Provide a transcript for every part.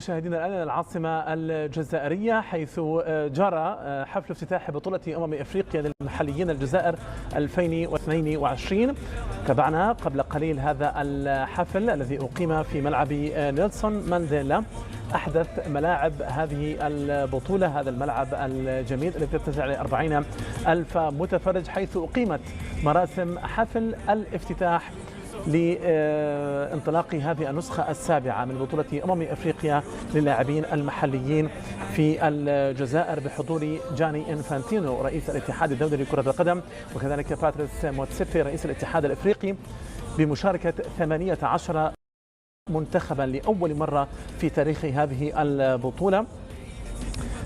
مشاهدينا الآن العاصمة الجزائرية، حيث جرى حفل افتتاح بطولة أفريقيا للمحليين الجزائر 2022. تابعنا قبل قليل هذا الحفل الذي أقيم في ملعب نيلسون مانديلا، أحدث ملاعب هذه البطولة، هذا الملعب الجميل الذي يتسع ل 40,000 متفرج، حيث أقيمت مراسم حفل الافتتاح لانطلاق هذه النسخة السابعة من بطولة أفريقيا للاعبين المحليين في الجزائر، بحضور جاني إنفانتينو رئيس الاتحاد الدولي لكرة القدم، وكذلك باتريس موتسيبي رئيس الاتحاد الإفريقي، بمشاركة 18 منتخبا لأول مرة في تاريخ هذه البطولة،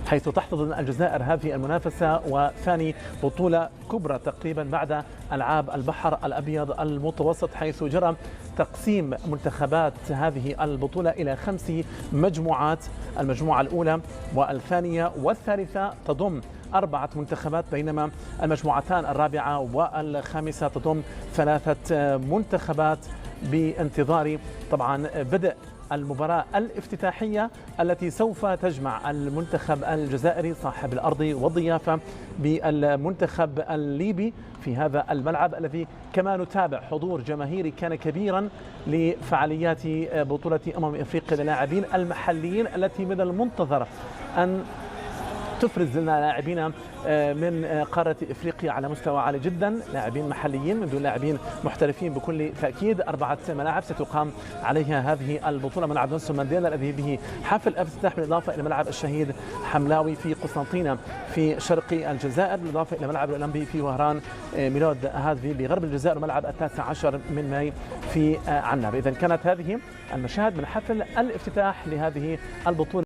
حيث تحتضن الجزائر هذه المنافسة وثاني بطولة كبرى تقريبا بعد ألعاب البحر الأبيض المتوسط، حيث جرى تقسيم منتخبات هذه البطولة إلى 5 مجموعات. المجموعة الأولى والثانية والثالثة تضم 4 منتخبات، بينما المجموعتان الرابعة والخامسة تضم 3 منتخبات، بانتظار طبعا بدء المباراة الافتتاحية التي سوف تجمع المنتخب الجزائري صاحب الأرض والضيافة بالمنتخب الليبي في هذا الملعب، الذي كما نتابع حضور جماهيري كان كبيرا لفعاليات بطولة أفريقيا للاعبين المحليين، التي من المنتظر أن تفرز لنا لاعبين من قارة إفريقيا على مستوى عالي جدا، لاعبين محليين من دون لاعبين محترفين بكل تأكيد. 4 ملاعب ستقام عليها هذه البطولة: ملعب نيلسون مانديلا الذي به حفل الافتتاح، بالإضافة إلى ملعب الشهيد حملاوي في قسنطينة في شرق الجزائر، بالإضافة إلى ملعب الأولمبي في وهران ميلود هذفي بغرب الجزائر، وملعب 19 من ماي في عنابة. إذن كانت هذه المشاهد من حفل الافتتاح لهذه البطولة.